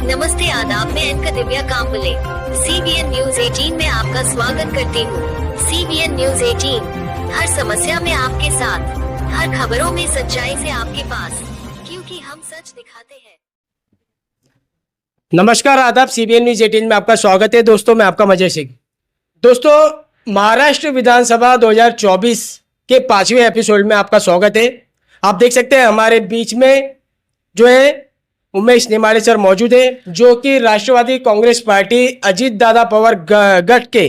नमस्ते आदाब, मैं anchor Divya Kamble CBN news 18 में आपका स्वागत करती हूँ। CBN न्यूज 18 हर समस्या में आपके साथ, हर खबरों में सच्चाई से आपके पास, क्योंकि हम सच दिखाते हैं। नमस्कार आदाब, CBN न्यूज 18 में आपका स्वागत है। दोस्तों, मैं आपका मजय सिंह। दोस्तों, महाराष्ट्र विधानसभा 2024 के 5वें एपिसोड में आपका स्वागत है। आप देख सकते हैं हमारे बीच में जो है उमेश नेमाड़े सर मौजूद है, जो कि राष्ट्रवादी कांग्रेस पार्टी अजीत दादा पवार गठ के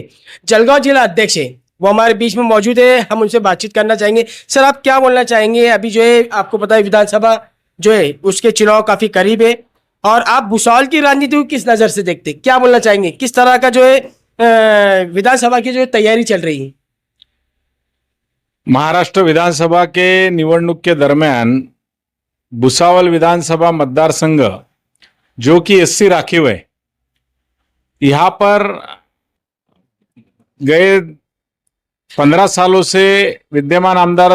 जलगांव जिला अध्यक्ष है। वो हमारे बीच में मौजूद है, हम उनसे बातचीत करना चाहेंगे। सर, आप क्या बोलना चाहेंगे? अभी जो है आपको पता है विधानसभा जो है उसके चुनाव काफी करीब है, और आप भुसावल की राजनीति को किस नजर से देखते हैं? क्या बोलना चाहेंगे? किस तरह का जो है विधानसभा की जो है तैयारी चल रही है? महाराष्ट्र विधानसभा के निवडणूक के दरम्यान भुसावल विधानसभा मतदारसंघ जो कि SC राखीव है, यहाँ पर गए 15 सालों से विद्यमान आमदार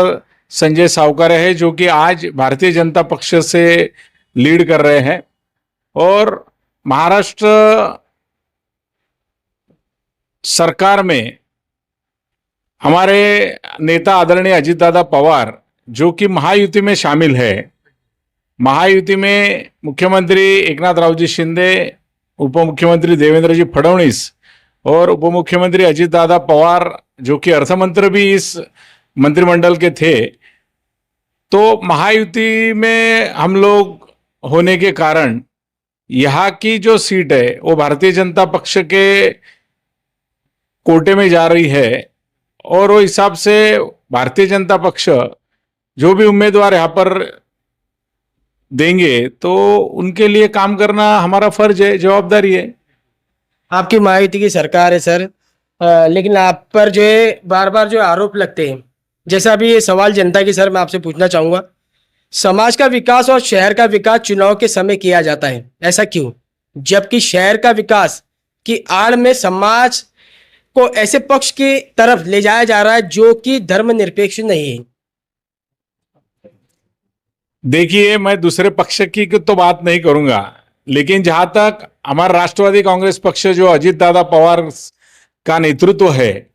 संजय सावकारे है, जो कि आज भारतीय जनता पक्ष से लीड कर रहे हैं। और महाराष्ट्र सरकार में हमारे नेता आदरणीय अजीत दादा पवार, जो कि महायुति में शामिल है, महायुति में मुख्यमंत्री एकनाथरावजी शिंदे, उप मुख्यमंत्री देवेंद्रजी फडणवीस और उप मुख्यमंत्री अजीत दादा पवार, जो कि अर्थमंत्री भी इस मंत्रिमंडल के थे। तो महायुति में हम लोग होने के कारण यहाँ की जो सीट है वो भारतीय जनता पक्ष के कोटे में जा रही है, और वो हिसाब से भारतीय जनता पक्ष जो भी उम्मीदवार यहाँ पर देंगे तो उनके लिए काम करना हमारा फर्ज है, जवाबदारी है। आपकी महायुति की सरकार है सर, लेकिन आप पर जो है बार बार जो आरोप लगते हैं, जैसा अभी ये सवाल जनता की सर मैं आपसे पूछना चाहूँगा। समाज का विकास और शहर का विकास चुनाव के समय किया जाता है, ऐसा क्यों? जबकि शहर का विकास की आड़ में समाज को ऐसे पक्ष की तरफ ले जाया जा रहा है जो कि धर्मनिरपेक्ष नहीं है। देखिए, मैं दूसरे पक्ष की तो बात नहीं करूंगा, लेकिन जहां तक हमारा राष्ट्रवादी कांग्रेस पक्ष जो अजीत दादा पवार का नेतृत्व है,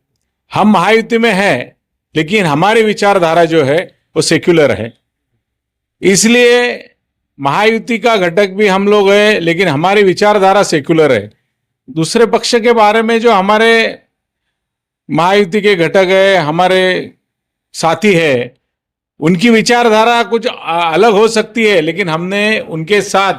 हम महायुति में हैं, लेकिन हमारी विचारधारा जो है वो सेक्युलर है। इसलिए महायुति का घटक भी हम लोग है, लेकिन हमारी विचारधारा सेक्युलर है। दूसरे पक्ष के बारे में जो हमारे महायुति के घटक है, हमारे साथी है, उनकी विचारधारा कुछ अलग हो सकती है, लेकिन हमने उनके साथ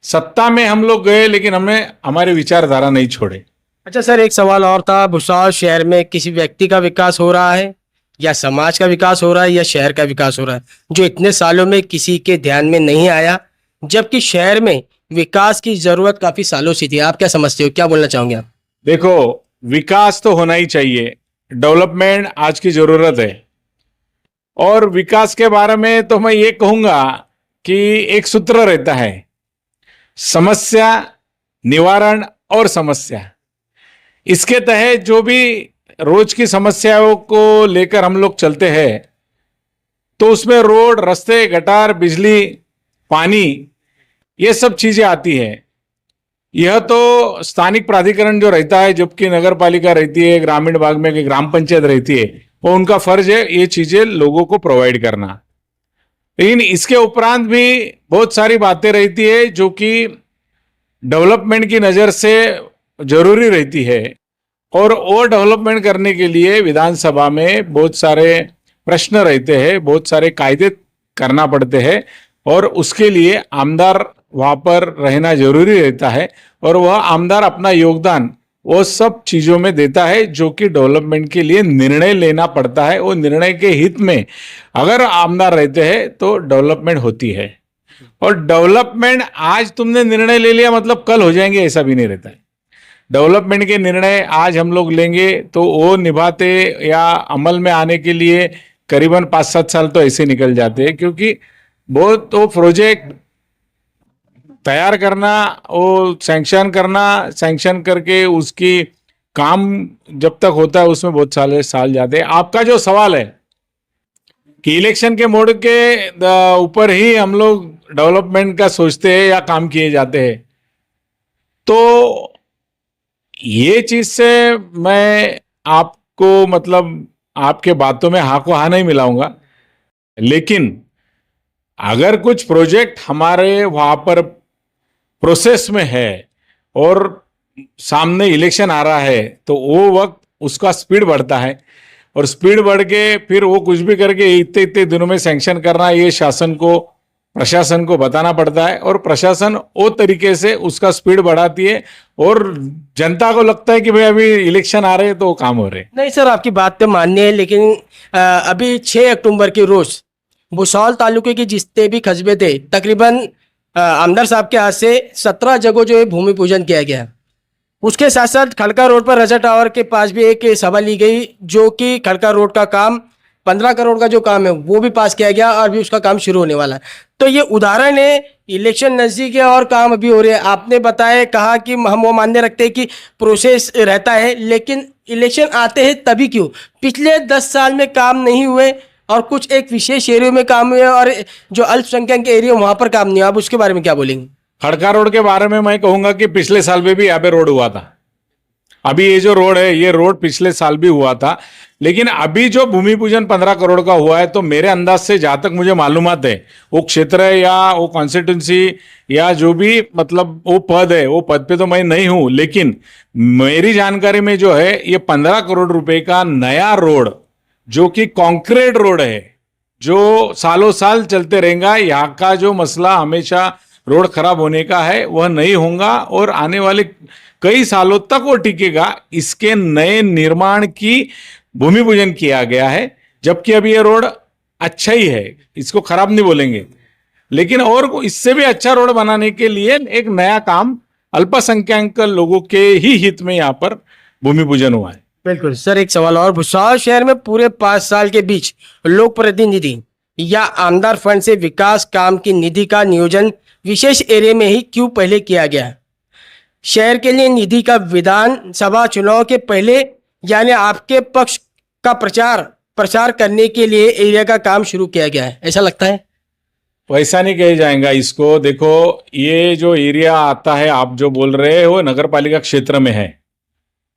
सत्ता में हम लोग गए, लेकिन हमने हमारी विचारधारा नहीं छोड़े। अच्छा सर, एक सवाल और था। भुसावल शहर में किसी व्यक्ति का विकास हो रहा है, या समाज का विकास हो रहा है, या शहर का विकास हो रहा है, जो इतने सालों में किसी के ध्यान में नहीं आया, जबकि शहर में विकास की जरूरत काफी सालों से थी? आप क्या समझते हो? क्या बोलना चाहोगे आप? देखो, विकास तो होना ही चाहिए, डेवलपमेंट आज की जरूरत है। और विकास के बारे में तो मैं ये कहूंगा कि एक सूत्र रहता है, समस्या, निवारण और समस्या। इसके तहत जो भी रोज की समस्याओं को लेकर हम लोग चलते हैं, तो उसमें रोड, रास्ते, गटार, बिजली, पानी, ये सब चीजें आती है। यह तो स्थानिक प्राधिकरण जो रहता है, जबकि नगर पालिका रहती है, ग्रामीण भाग में ग्राम पंचायत रहती है, वो उनका फर्ज है ये चीजें लोगों को प्रोवाइड करना। लेकिन इसके उपरांत भी बहुत सारी बातें रहती है जो कि डेवलपमेंट की नज़र से जरूरी रहती है, और वो डेवलपमेंट करने के लिए विधानसभा में बहुत सारे प्रश्न रहते हैं, बहुत सारे कायदे करना पड़ते हैं, और उसके लिए आमदार वहाँ पर रहना जरूरी रहता है, और वह आमदार अपना योगदान वो सब चीजों में देता है जो कि डेवलपमेंट के लिए निर्णय लेना पड़ता है। वो निर्णय के हित में अगर आमदार रहते हैं तो डेवलपमेंट होती है। और डेवलपमेंट आज तुमने निर्णय ले लिया मतलब कल हो जाएंगे, ऐसा भी नहीं रहता है। डेवलपमेंट के निर्णय आज हम लोग लेंगे तो वो निभाते या अमल में आने के लिए करीबन 5-7 साल तो ऐसे निकल जाते हैं, क्योंकि बहुत तो प्रोजेक्ट तैयार करना, वो सैंक्शन करना, सैंक्शन करके उसकी काम जब तक होता है उसमें बहुत साल जाते हैं। आपका जो सवाल है कि इलेक्शन के मोड के ऊपर ही हम लोग डेवलपमेंट का सोचते हैं या काम किए जाते हैं, तो ये चीज से मैं आपको मतलब आपके बातों में हाँ को हाँ नहीं मिलाऊंगा, लेकिन अगर कुछ प्रोजेक्ट हमारे वहां पर प्रोसेस में है और सामने इलेक्शन आ रहा है तो वो वक्त उसका स्पीड बढ़ता है, और स्पीड बढ़ के फिर वो कुछ भी करके इतने इतने दिनों में सैंक्शन करना, ये शासन को प्रशासन को बताना पड़ता है, और प्रशासन वो तरीके से उसका स्पीड बढ़ाती है, और जनता को लगता है कि भाई अभी इलेक्शन आ रहे हैं तो वो काम हो रहे हैं। नहीं सर, आपकी बात तो मान्य है, लेकिन अभी 6 अक्टूबर के रोज भुसावल तालुके के जितने भी कस्बे थे, तकरीबन आमदार साहब के हाथ से 17 जगह जो है भूमि पूजन किया गया। उसके साथ साथ खड़का रोड पर रजा टावर के पास भी एक सभा ली गई, जो कि खड़का रोड का काम 15 करोड़ का जो काम है वो भी पास किया गया और भी उसका काम शुरू होने वाला है। तो ये उदाहरण है, इलेक्शन नज़दीक है और काम अभी हो रहे हैं। आपने बताया, कहा कि हम वो मान्य रखते हैं कि प्रोसेस रहता है, लेकिन इलेक्शन आते हैं तभी क्यों? पिछले 10 साल में काम नहीं हुए और कुछ एक विशेष एरिया में काम हुए और जो अल्पसंख्यक एरिया वहाँ पर काम नहीं हुआ। आप उसके बारे में क्या बोलेंगे? खड़का रोड के बारे में मैं कहूंगा कि पिछले साल में भी यहाँ पे रोड हुआ था। अभी ये जो रोड है, ये रोड पिछले साल भी हुआ था, लेकिन अभी जो भूमि पूजन 15 करोड़ का हुआ है, तो मेरे अंदाज से जहां तक मुझे मालूमात है, वो क्षेत्र है या वो कॉन्स्टिट्यूंसी या जो भी मतलब वो पद है, वो पद पे तो मैं नहीं हूं, लेकिन मेरी जानकारी में जो है ये 15 करोड़ रुपए का नया रोड, जो कि कॉन्क्रीट रोड है, जो सालों साल चलते रहेगा। यहाँ का जो मसला हमेशा रोड खराब होने का है वह नहीं होगा, और आने वाले कई सालों तक वो टिकेगा। इसके नए निर्माण की भूमि पूजन किया गया है, जबकि अभी ये रोड अच्छा ही है, इसको खराब नहीं बोलेंगे, लेकिन और इससे भी अच्छा रोड बनाने के लिए एक नया काम अल्पसंख्यक लोगों के ही हित में यहाँ पर भूमि पूजन हुआ है। बिल्कुल सर, एक सवाल और, भुसावल शहर में पूरे 5 साल के बीच लोक प्रतिनिधि या आमदार फंड से विकास काम की निधि का नियोजन विशेष एरिया में ही क्यों पहले किया गया? शहर के लिए निधि का विधानसभा चुनाव के पहले, यानी आपके पक्ष का प्रचार करने के लिए एरिया का काम शुरू किया गया है, ऐसा लगता है? वैसा नहीं कहा जाएगा इसको। देखो, ये जो एरिया आता है आप जो बोल रहे हो, नगर पालिका क्षेत्र में है,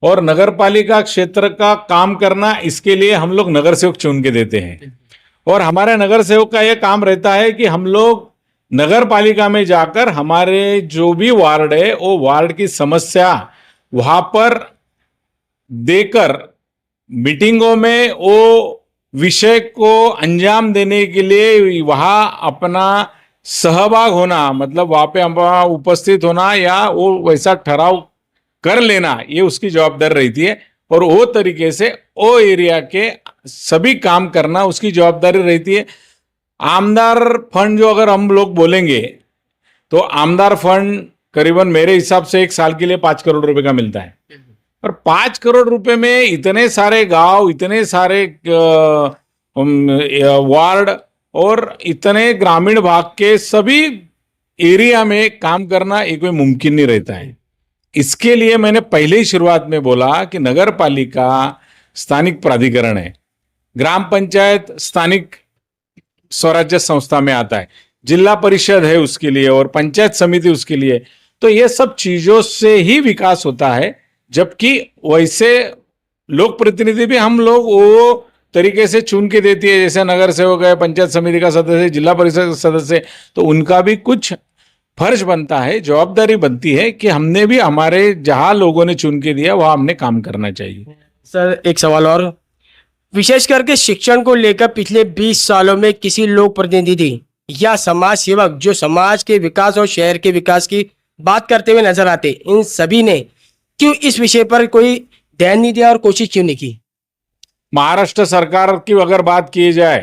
और नगर पालिका क्षेत्र का काम करना, इसके लिए हम लोग नगर सेवक चुन के देते हैं, और हमारे नगर सेवक का यह काम रहता है कि हम लोग नगर पालिका में जाकर हमारे जो भी वार्ड है वो वार्ड की समस्या वहां पर देकर मीटिंगों में वो विषय को अंजाम देने के लिए वहां अपना सहभाग होना, मतलब वहां पे हमारा उपस्थित होना या वो वैसा ठहराव कर लेना, ये उसकी जवाबदारी रहती है, और वो तरीके से वो एरिया के सभी काम करना उसकी जवाबदारी रहती है। आमदार फंड जो अगर हम लोग बोलेंगे तो आमदार फंड करीबन मेरे हिसाब से एक साल के लिए 5 करोड़ रुपए का मिलता है, और 5 करोड़ रुपए में इतने सारे गांव, इतने सारे वार्ड और इतने ग्रामीण भाग के सभी एरिया में काम करना ये कोई मुमकिन नहीं रहता है। इसके लिए मैंने पहले ही शुरुआत में बोला कि नगर पालिका स्थानिक प्राधिकरण है, ग्राम पंचायत स्थानिक स्वराज्य संस्था में आता है, जिला परिषद है उसके लिए, और पंचायत समिति उसके लिए। तो ये सब चीजों से ही विकास होता है, जबकि वैसे लोक प्रतिनिधि भी हम लोग वो तरीके से चुन के देती है, जैसे नगर सेवक है, पंचायत समिति का सदस्य, जिला परिषद का सदस्य, तो उनका भी कुछ फर्ज बनता है, जवाबदारी बनती है कि हमने भी हमारे जहां लोगों ने चुन के दिया वहां हमने काम करना चाहिए। सर, एक सवाल और, विशेष करके शिक्षण को लेकर पिछले 20 सालों में किसी लोक प्रतिनिधि या समाज सेवक जो समाज के विकास और शहर के विकास की बात करते हुए नजर आते, इन सभी ने क्यों इस विषय पर कोई ध्यान नहीं दिया और कोशिश क्यों नहीं की? महाराष्ट्र सरकार की अगर बात की जाए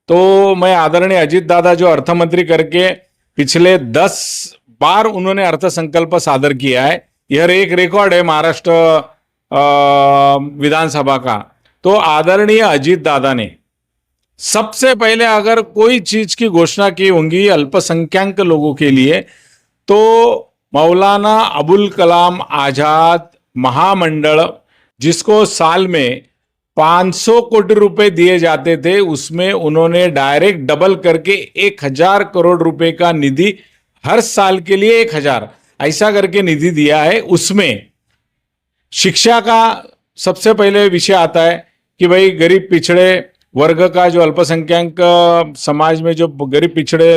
तो मैं आदरणीय अजीत दादा जो अर्थ मंत्री करके पिछले 10 बार उन्होंने अर्थ संकल्प सादर किया है, यह एक रिकॉर्ड है महाराष्ट्र विधानसभा का। तो आदरणीय अजीत दादा ने सबसे पहले अगर कोई चीज की घोषणा की होंगी अल्पसंख्यक लोगों के लिए, तो मौलाना अबुल कलाम आजाद महामंडल, जिसको साल में 500 कोटी रुपए दिए जाते थे, उसमें उन्होंने डायरेक्ट डबल करके 1000 करोड़ रुपए का निधि हर साल के लिए 1000 ऐसा करके निधि दिया है। उसमें शिक्षा का सबसे पहले विषय आता है कि भाई गरीब पिछड़े वर्ग का जो अल्पसंख्यक समाज में जो गरीब पिछड़े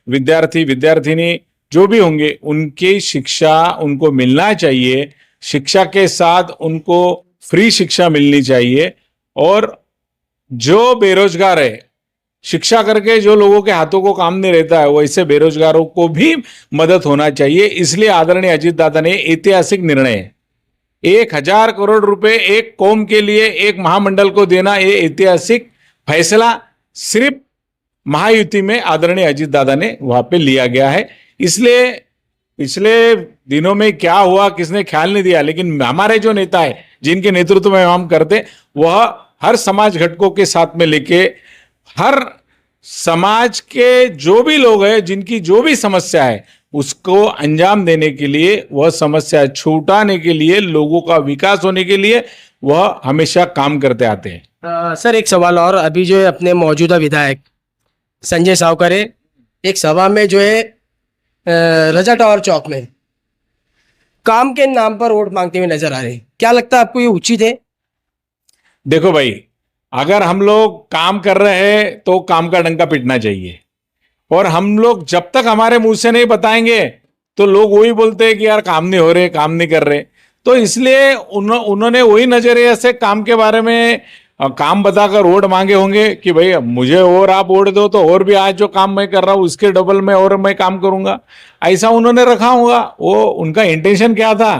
विद्यार्थी विद्यार्थिनी जो भी होंगे उनकी शिक्षा उनको मिलना चाहिए। शिक्षा के साथ उनको फ्री शिक्षा मिलनी चाहिए। और जो बेरोजगार है, शिक्षा करके जो लोगों के हाथों को काम नहीं रहता है, वैसे बेरोजगारों को भी मदद होना चाहिए। इसलिए आदरणीय अजीत दादा ने ऐतिहासिक निर्णय 1,000 करोड़ रुपए एक कौम के लिए एक महामंडल को देना, ये ऐतिहासिक फैसला सिर्फ महायुति में आदरणीय अजीत दादा ने वहां पे लिया गया है। इसलिए पिछले दिनों में क्या हुआ किसने ख्याल नहीं दिया, लेकिन हमारे जो नेता है जिनके नेतृत्व में हम करते, वह हर समाज घटकों के साथ में लेके हर समाज के जो भी लोग हैं जिनकी जो भी समस्या है उसको अंजाम देने के लिए, वह समस्या छुटाने के लिए, लोगों का विकास होने के लिए वह हमेशा काम करते आते हैं। सर एक सवाल और, अभी जो है अपने मौजूदा विधायक संजय सावकरे एक सभा में जो है रजा टावर चौक में काम के नाम पर वोट मांगते हुए नजर आ रहे हैं, क्या लगता है आपको ये उचित है? देखो भाई, अगर हम लोग काम कर रहे हैं तो काम का डंका पिटना चाहिए। और हम लोग जब तक हमारे मुंह से नहीं बताएंगे तो लोग वही बोलते हैं कि यार काम नहीं हो रहे, काम नहीं कर रहे। तो इसलिए उन्होंने वही नजरिए से काम के बारे में काम बताकर वोट मांगे होंगे कि भाई मुझे और आप वोट दो तो और भी आज जो काम मैं कर रहा हूं उसके डबल में और मैं काम करूंगा, ऐसा उन्होंने रखा होगा। वो उनका इंटेंशन क्या था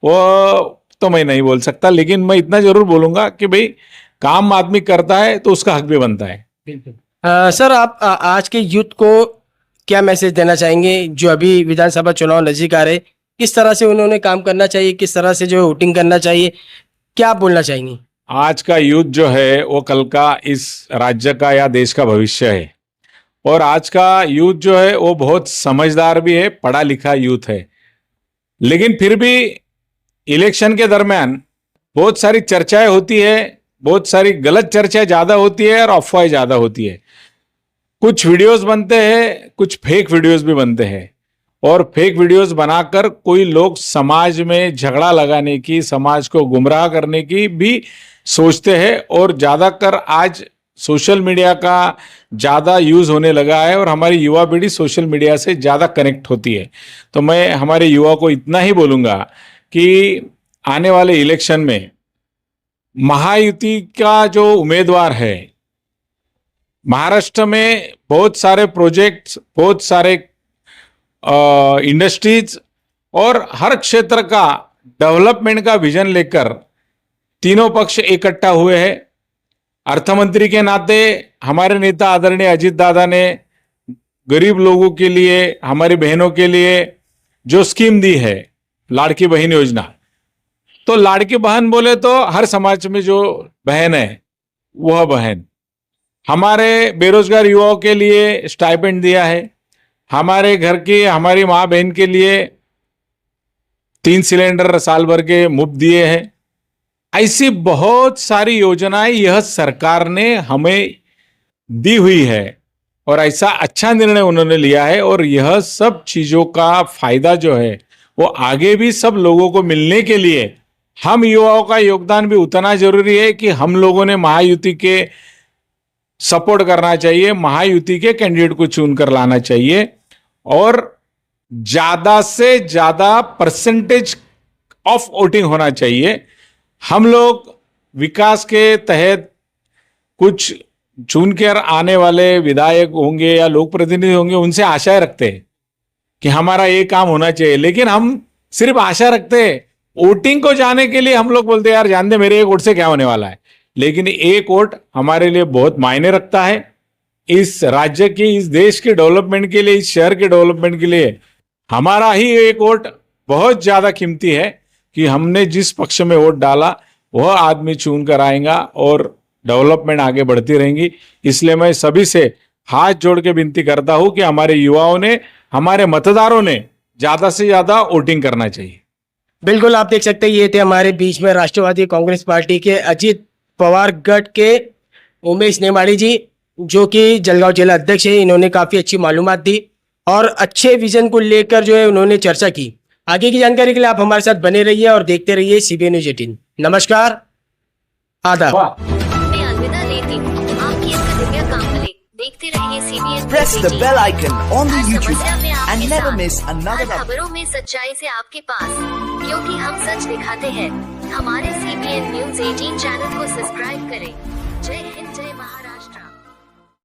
वो तो मैं नहीं बोल सकता, लेकिन मैं इतना जरूर बोलूंगा कि भाई काम आदमी करता है तो उसका हक भी बनता है। सर आप आज के यूथ को क्या मैसेज देना चाहेंगे जो अभी विधानसभा चुनाव नजदीक आ रहे, किस तरह से उन्होंने काम करना चाहिए, किस तरह से जो है वोटिंग करना चाहिए, क्या आप बोलना चाहेंगे? आज का यूथ जो है वो कल का इस राज्य का या देश का भविष्य है। और आज का यूथ जो है वो बहुत समझदार भी है, पढ़ा लिखा यूथ है। लेकिन फिर भी इलेक्शन के दरमियान बहुत सारी चर्चाएं होती है, बहुत सारी गलत चर्चाएं ज्यादा होती है और अफवाहें ज्यादा होती है। कुछ वीडियोस बनते हैं, कुछ फेक वीडियोस भी बनते हैं। और फेक वीडियोस बनाकर कोई लोग समाज में झगड़ा लगाने की, समाज को गुमराह करने की भी सोचते हैं। और ज्यादातर आज सोशल मीडिया का ज्यादा यूज होने लगा है और हमारी युवा पीढ़ी सोशल मीडिया से ज्यादा कनेक्ट होती है। तो मैं हमारे युवा को इतना ही बोलूंगा कि आने वाले इलेक्शन में महायुति का जो उम्मीदवार है, महाराष्ट्र में बहुत सारे प्रोजेक्ट्स, बहुत सारे इंडस्ट्रीज और हर क्षेत्र का डेवलपमेंट का विजन लेकर तीनों पक्ष इकट्ठा हुए हैं। अर्थमंत्री के नाते हमारे नेता आदरणीय अजीत दादा ने गरीब लोगों के लिए, हमारी बहनों के लिए जो स्कीम दी है, लाड़की बहन योजना, तो लाड़की बहन बोले तो हर समाज में जो बहन है वह बहन। हमारे बेरोजगार युवाओं के लिए स्टाइपेंड दिया है, हमारे घर की हमारी माँ बहन के लिए 3 सिलेंडर साल भर के मुफ्त दिए हैं। ऐसी बहुत सारी योजनाएं यह सरकार ने हमें दी हुई है और ऐसा अच्छा निर्णय उन्होंने लिया है। और यह सब चीजों का फायदा जो है वो आगे भी सब लोगों को मिलने के लिए हम युवाओं का योगदान भी उतना जरूरी है कि हम लोगों ने महायुति के सपोर्ट करना चाहिए, महायुति के कैंडिडेट को चुनकर लाना चाहिए और ज्यादा से ज्यादा परसेंटेज ऑफ वोटिंग होना चाहिए। हम लोग विकास के तहत कुछ चुनकर आने वाले विधायक होंगे या लोक प्रतिनिधि होंगे, उनसे आशाएं रखते हैं कि हमारा ये काम होना चाहिए, लेकिन हम सिर्फ आशा रखते हैं। वोटिंग को जाने के लिए हम लोग बोलते हैं यार जान दे मेरे एक वोट से क्या होने वाला है, लेकिन एक वोट हमारे लिए बहुत मायने रखता है। इस राज्य की, इस देश के डेवलपमेंट के लिए, इस शहर के डेवलपमेंट के लिए हमारा ही एक वोट बहुत ज्यादा कीमती है कि हमने जिस पक्ष में वोट डाला वह आदमी चुन कर आएगा और डेवलपमेंट आगे बढ़ती रहेंगी। इसलिए मैं सभी से हाथ जोड़ के विनती करता हूं कि हमारे युवाओं ने, हमारे मतदारों ने ज्यादा से ज्यादा वोटिंग करना चाहिए। बिल्कुल, आप देख सकते हैं ये थे हमारे बीच में राष्ट्रवादी कांग्रेस पार्टी के अजीत पवार गढ़ के उमेश नेमाड़ी जी, जो कि जलगांव जिला अध्यक्ष है। इन्होंने काफ़ी अच्छी मालूमात दी और अच्छे विजन को लेकर जो है उन्होंने चर्चा की। आगे की जानकारी के लिए आप हमारे साथ बने रहिए और देखते रहिए CBN News 18। नमस्कार, आदाब। मैं अलविदा लेती हूँ। आपकी एक दिव्या कांबले देखते रहिए CBN Press the bell icon on the her YouTube समस्या में app आपके and never साथ। miss another हर update. खबरों में सच्चाई से आपके पास, क्योंकि हम सच दिखाते हैं। हमारे CBN News 18 चैनल को सब्सक्राइब करें। जय हिंद।